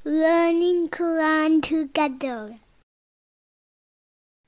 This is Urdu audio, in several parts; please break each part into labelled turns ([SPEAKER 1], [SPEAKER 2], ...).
[SPEAKER 1] learning Quran together.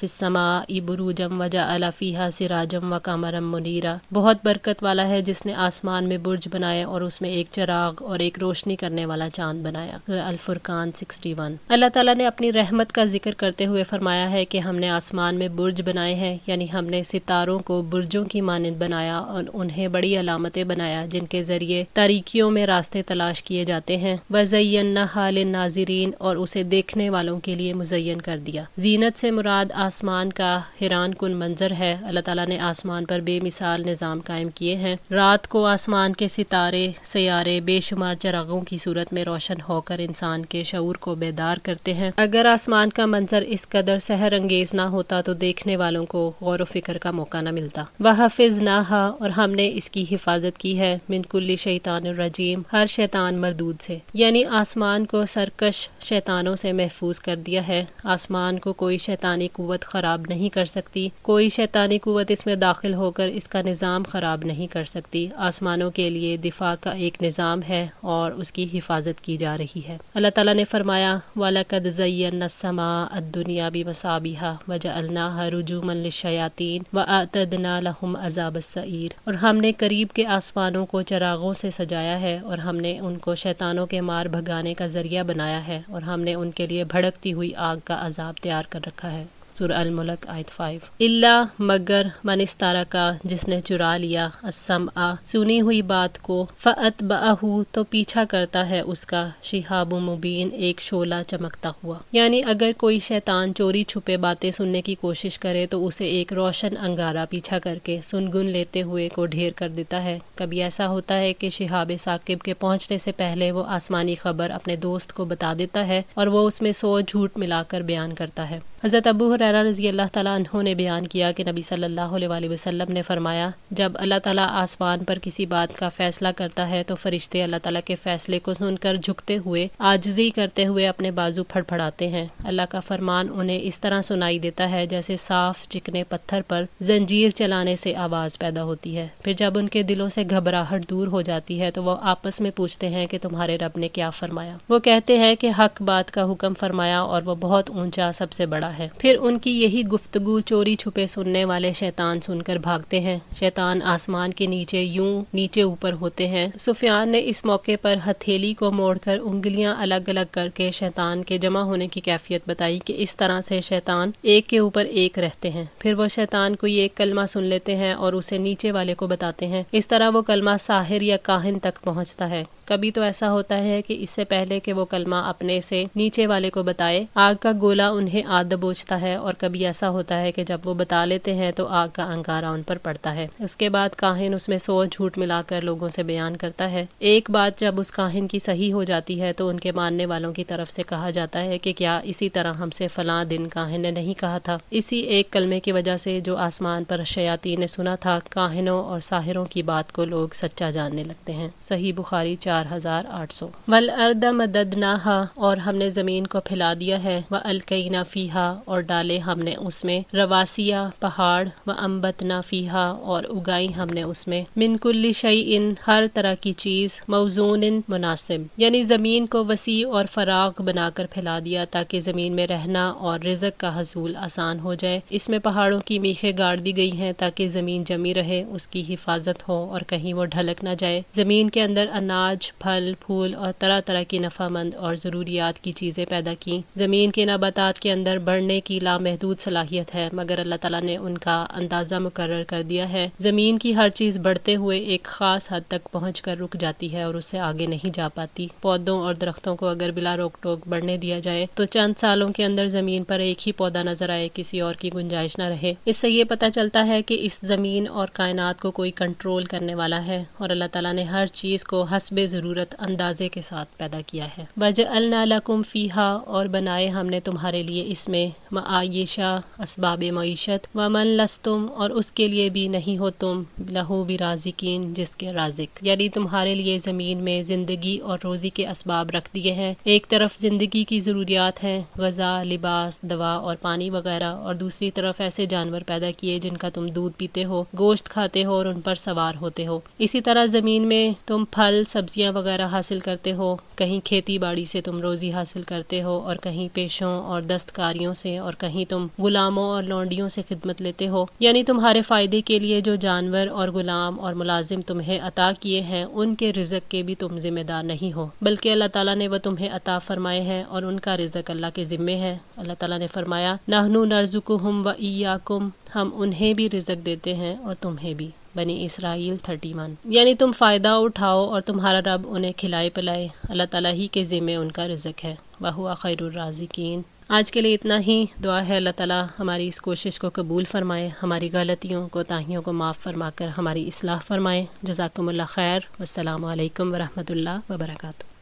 [SPEAKER 2] فی السماء بروجا وجعل فیہا سراجا وقمرا منیرا، بہت برکت والا ہے جس نے آسمان میں برج بنائے اور اس میں ایک چراغ اور ایک روشنی کرنے والا چاند بنایا۔ الفرقان 61۔ اللہ تعالیٰ نے اپنی رحمت کا ذکر کرتے ہوئے فرمایا ہے کہ ہم نے آسمان میں برج بنائے ہیں، یعنی ہم نے ستاروں کو برجوں کی مانند بنایا اور انہیں بڑی علامتیں بنایا جن کے ذریعے تاریکیوں میں راستے تلاش کیے جاتے ہیں۔ وَزَيَّنَّهَا لِلنَّاظِرِينَ، اور اسے دیکھنے والوں کے لیے مزین کر دیا۔ زینت سے مراد آسمان کا حیران کن منظر ہے۔ اللہ تعالیٰ نے آسمان پر بے مثال نظام قائم کیے ہیں۔ رات کو آسمان کے ستارے سیارے بے شمار چراغوں کی صورت میں روشن ہو کر انسان کے شعور کو بیدار کرتے ہیں۔ اگر آسمان کا منظر اس قدر سحر انگیز نہ ہوتا تو دیکھنے والوں کو غور و فکر کا موقع نہ ملتا۔ وَحَفِظْنَاهَا، اور ہم نے اس کی حفاظت کی ہے، مِن کُلِّ شیطان الرجیم، ہر شیطان مردود سے، یعنی آسمان کو سرکش شیطانوں سے محفوظ کر دیا ہے۔ آسمان کو کوئی شیطانی قوت خراب نہیں کر سکتی، کوئی شیطانی قوت اس میں داخل ہو کر اس کا نظام خراب نہیں کر سکتی۔ آسمانوں کے لیے دفاع کا ایک نظام ہے اور اس کی حفاظت کی جا رہی ہے۔ اللہ تعالیٰ نے فرمایا وَلَقَدْ زَيَّنَّا السَّمَاءَ الدُّنْيَا بِمَصَابِيحَ وَجَعَلْنَاهَا رُجُومًا لِلشَّيَاطِينِ وَأَعْتَدْنَا لَهُمْ عَذَابَ السَّعِيرِ، اور ہم نے قریب کے آسمانوں کو چراغوں سے سجایا ہے اور ہم نے ان کو شیطانوں کے مار بھگانے کا ذریعہ بنایا ہے اور ہم نے ان کے لیے بھڑکتی ہوئی آگ کا عذاب تیار کر رکھا ہے۔ سورہ الملک آیت 5۔ اللہ، مگر من استرکا، جس نے چرا لیا، السمع، سنی ہوئی بات کو، فأتبعہ، تو پیچھا کرتا ہے اس کا، شہاب مبین، ایک شعلہ چمکتا ہوا۔ یعنی اگر کوئی شیطان چوری چھپے باتیں سننے کی کوشش کرے تو اسے ایک روشن انگارہ پیچھا کر کے سنگن لیتے ہوئے کو ڈھیر کر دیتا ہے۔ کبھی ایسا ہوتا ہے کہ شہاب ثاقب کے پہنچنے سے پہلے وہ آسمانی خبر اپنے دوست کو بتا دیتا ہے اور وہ اس میں 100 جھوٹ ملا کر بیان کرتا ہے۔ حضرت ابو ہریرہ رضی اللہ تعالیٰ عنہ نے بیان کیا کہ نبی صلی اللہ علیہ وآلہ وسلم نے فرمایا، جب اللہ تعالیٰ آسمان پر کسی بات کا فیصلہ کرتا ہے تو فرشتے اللہ تعالیٰ کے فیصلے کو سن کر جھکتے ہوئے عاجزی کرتے ہوئے اپنے بازو پھڑپھڑاتے ہیں۔ اللہ کا فرمان انہیں اس طرح سنائی دیتا ہے جیسے صاف چکنے پتھر پر زنجیر چلانے سے آواز پیدا ہوتی ہے۔ پھر جب ان کے دلوں سے گھبراہٹ دور ہو جاتی ہے تو وہ آپس میں پوچھتے ہیں کہ تمہارے رب نے کیا فرمایا؟ وہ کہتے ہیں کہ حق بات کا حکم فرمایا اور وہ بہت اونچا سب سے بڑا ہے۔ پھر ان کی یہی گفتگو چوری چھپے سننے والے شیطان سن کر بھاگتے ہیں۔ شیطان آسمان کے نیچے یوں نیچے اوپر ہوتے ہیں۔ سفیان نے اس موقع پر ہتھیلی کو موڑ کر انگلیاں الگ الگ کر کے شیطان کے جمع ہونے کی کیفیت بتائی کہ اس طرح سے شیطان ایک کے اوپر ایک رہتے ہیں۔ پھر وہ شیطان کوئی ایک کلمہ سن لیتے ہیں اور اسے نیچے والے کو بتاتے ہیں۔ اس طرح وہ کلمہ ساحر یا کاہن تک پہنچتا ہے۔ کبھی تو ایسا ہوتا ہے کہ اس سے پہلے کہ وہ کلمہ اپنے سے نیچے والے کو بتائے، آگ کا گولا انہیں آ دبوچتا ہے، اور کبھی ایسا ہوتا ہے کہ جب وہ بتا لیتے ہیں تو آگ کا انگارہ ان پر پڑتا ہے۔ اس کے بعد کاہن اس میں 100 جھوٹ ملا کر لوگوں سے بیان کرتا ہے۔ ایک بات جب اس کاہن کی صحیح ہو جاتی ہے تو ان کے ماننے والوں کی طرف سے کہا جاتا ہے کہ کیا اسی طرح ہم سے فلاں دن کاہن نے نہیں کہا تھا؟ اسی ایک کلمے کی وجہ سے جو آسمان پر شیاطین نے سنا تھا، کاہنوں اور ساحروں کی بات کو لوگ سچا جاننے لگتے ہیں۔ صحیح بخاری 4800۔ وَالْأَرْضَ مَدَدْنَاهَا، اور ہم نے زمین کو پھیلا دیا ہے، وَأَلْقَيْنَا فِيهَا، اور ڈالے ہم نے اس میں، رواسیہ، پہاڑ، وَأَنبَتْنَا فِيهَا، اور اگائی ہم نے اس میں، مِن كُلِّ شَيْءٍ، ہر طرح کی چیز، موزون، مناسب، یعنی زمین کو وسیع اور فراغ بنا کر پھیلا دیا تاکہ زمین میں رہنا اور رزق کا حصول آسان ہو جائے۔ اس میں پہاڑوں کی میخیں گاڑ دی گئی ہیں تاکہ زمین جمی رہے، اس کی حفاظت ہو اور کہیں وہ ڈھلک نہ جائے۔ زمین کے اندر اناج، پھل، پھول اور طرح طرح کی نفع مند اور ضروریات کی چیزیں پیدا کی۔ زمین کے نباتات کے اندر بڑھنے کی لامحدود صلاحیت ہے، مگر اللہ تعالیٰ نے ان کا اندازہ مقرر کر دیا ہے۔ زمین کی ہر چیز بڑھتے ہوئے ایک خاص حد تک پہنچ کر رک جاتی ہے اور اس سے آگے نہیں جا پاتی۔ پودوں اور درختوں کو اگر بلا روک ٹوک بڑھنے دیا جائے تو چند سالوں کے اندر زمین پر ایک ہی پودا نظر آئے، کسی اور کی گنجائش نہ رہے۔ اس سے یہ پتہ چلتا ہے کہ اس زمین اور کائنات کو کوئی کنٹرول کرنے والا ہے، اور اللہ تعالیٰ نے ہر چیز کو حسب ضرورت اندازے کے ساتھ پیدا کیا ہے۔ وَجَعَلْنَا لَكُمْ فِيهَا، اور بنائے ہم نے تمہارے لیے اس میں، مَعَایِشَ، اسباب معیشت، وَمَن لَسْتُم، اور اس کے لیے بھی نہیں ہو تم، لَهُ بِرَازِقِین، جس کے رازق، یعنی تمہارے لیے زمین میں زندگی اور روزی کے اسباب رکھ دیے ہیں۔ ایک طرف زندگی کی ضروریات ہیں، غذا، لباس، دوا اور پانی وغیرہ، اور دوسری طرف ایسے جانور پیدا کیے جن کا تم دودھ پیتے ہو، گوشت کھاتے ہو اور ان پر سوار ہوتے ہو۔ اسی طرح زمین میں تم پھل، سبزیاں روزیاں وغیرہ حاصل کرتے ہو، کہیں کھیتی باڑی سے تم روزی حاصل کرتے ہو، اور کہیں پیشوں اور دستکاریوں سے، اور کہیں تم غلاموں اور لونڈیوں سے خدمت لیتے ہو، یعنی تمہارے فائدے کے لیے جو جانور اور غلام اور ملازم تمہیں عطا کیے ہیں ان کے رزق کے بھی تم ذمہ دار نہیں ہو، بلکہ اللہ تعالیٰ نے وہ تمہیں عطا فرمائے ہیں اور ان کا رزق اللہ کے ذمے ہے۔ اللہ تعالیٰ نے فرمایا نحن نرزقہم و ایاکم، ہم انہیں بھی رزق دیتے ہیں اور تمہیں بھی۔ بنی اسرائیل 31، یعنی تم فائدہ اٹھاؤ اور تمہارا رب انہیں کھلائے پلائے، اللہ تعالیٰ ہی کے ذمے ان کا رزق ہے، وَهُوَ خَيْرُ الرَّازِقِينَ۔ آج کے لیے اتنا ہی، دعا ہے اللہ تعالیٰ ہماری اس کوشش کو قبول فرمائے، ہماری غلطیوں کوتاہیوں کو معاف فرما کر ہماری اصلاح فرمائے۔ جزاکم اللہ خیر، والسلام علیکم ورحمۃ اللہ وبرکاتہ۔